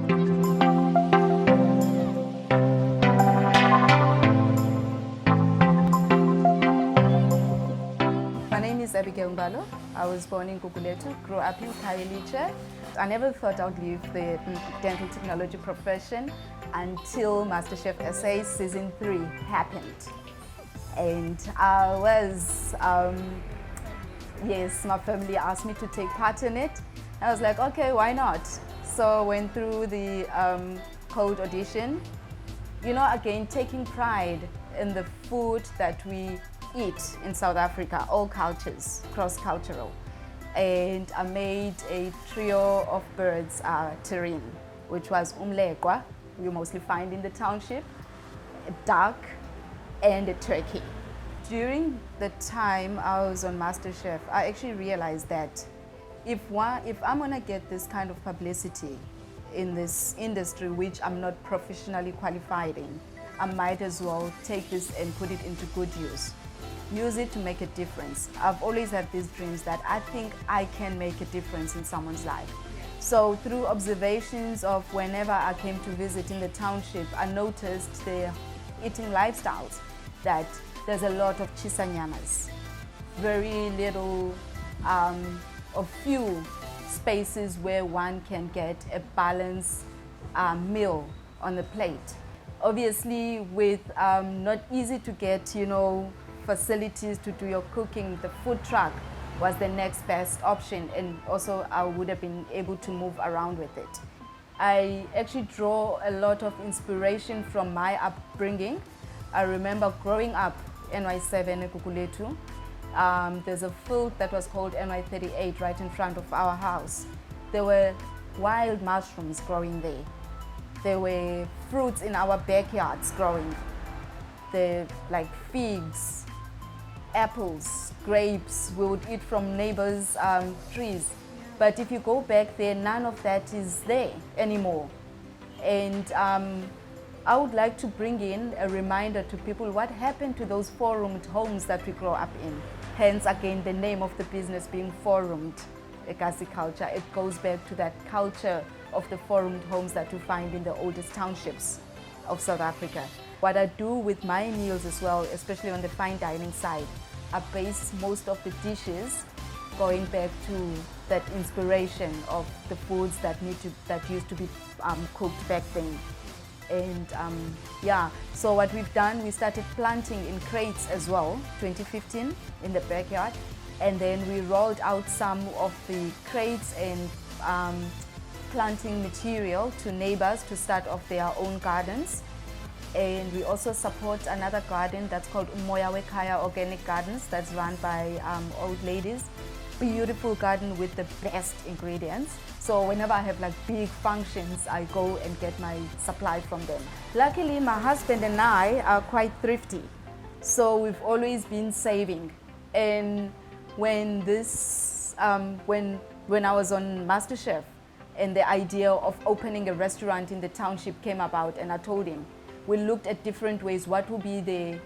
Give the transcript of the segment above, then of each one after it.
My name is Abigail Mbalo. I was born in Gugulethu, grew up in Khayelitsha. I never thought I would leave the dental technology profession until Masterchef SA season 3 happened. And I was, yes, my family asked me to take part in it. I was like, okay, why not? So I went through the cold audition. You know, again, taking pride in the food that we eat in South Africa, all cultures, cross-cultural. And I made a trio of birds terrine, which was umleqwa, you mostly find in the township, a duck, and a turkey. During the time I was on MasterChef, I actually realized that if I'm gonna get this kind of publicity in this industry, which I'm not professionally qualified in, I might as well take this and put it into good use. Use it to make a difference. I've always had these dreams that I think I can make a difference in someone's life. So through observations of whenever I came to visit in the township, I noticed their eating lifestyles, that there's a lot of chisanyamas, very little, of few spaces where one can get a balanced meal on the plate. Obviously, with not easy to get, you know, facilities to do your cooking, the food truck was the next best option, and also I would have been able to move around with it. I actually draw a lot of inspiration from my upbringing. I remember growing up NY7 Gugulethu. There's a field that was called NY38 right in front of our house. There were wild mushrooms growing there. There were fruits in our backyards growing. There like figs, apples, grapes, we would eat from neighbors' trees. But if you go back there, none of that is there anymore. And I would like to bring in a reminder to people what happened to those four-roomed homes that we grew up in. Hence, again, the name of the business being four-roomed legacy culture. It goes back to that culture of the four-roomed homes that we find in the oldest townships of South Africa. What I do with my meals as well, especially on the fine dining side, I base most of the dishes going back to that inspiration of the foods that used to be cooked back then. And yeah, so what we've done, we started planting in crates as well, 2015 in the backyard, and then we rolled out some of the crates and planting material to neighbors to start off their own gardens. And we also support another garden that's called Umoya Wekhaya Organic Gardens, that's run by old ladies. Beautiful garden with the best ingredients. So whenever I have like big functions, I go and get my supply from them. Luckily, my husband and I are quite thrifty. So we've always been saving. And when when I was on MasterChef and the idea of opening a restaurant in the township came about, and I told him, we looked at different ways, what would be the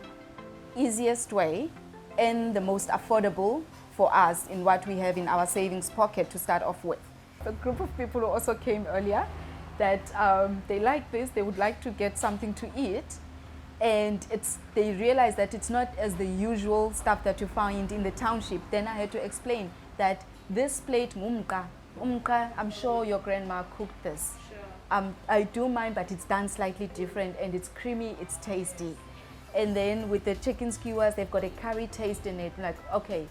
easiest way and the most affordable for us in what we have in our savings pocket to start off with. A group of people who also came earlier that they like this, they would like to get something to eat, and they realize that it's not as the usual stuff that you find in the township. Then I had to explain that this plate, umka, I'm sure your grandma cooked this. Sure. I do mine, but it's done slightly different, and it's creamy, it's tasty. And then with the chicken skewers, they've got a curry taste in it. Like, okay,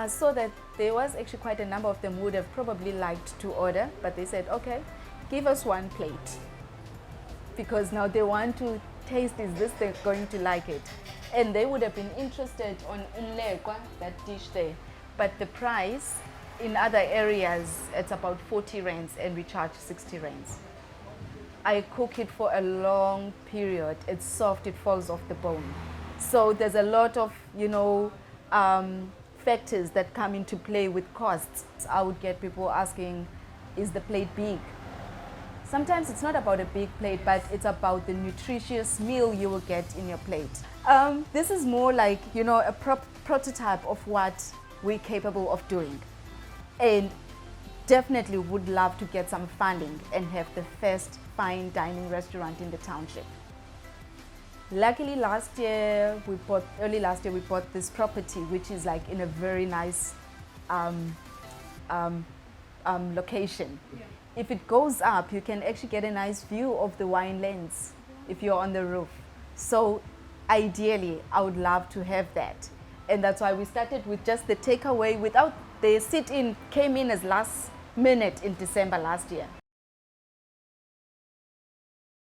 so that there was actually quite a number of them who would have probably liked to order, but they said, okay, give us one plate. Because now they want to taste, is this they're going to like it? And they would have been interested on umleqwa, that dish there. But the price in other areas, it's about 40 rands, and we charge 60 rands. I cook it for a long period. It's soft, it falls off the bone. So there's a lot of, you know, factors that come into play with costs. I would get people asking, is the plate big? Sometimes it's not about a big plate, but it's about the nutritious meal you will get in your plate. This is more like, you know, a prototype of what we're capable of doing. And definitely would love to get some funding and have the first fine dining restaurant in the township. Luckily early last year we bought this property, which is like in a very nice location. Yeah. If it goes up, you can actually get a nice view of the wine lands if you're on the roof. So ideally, I would love to have that. And that's why we started with just the takeaway without the sit-in came in as last minute in December last year.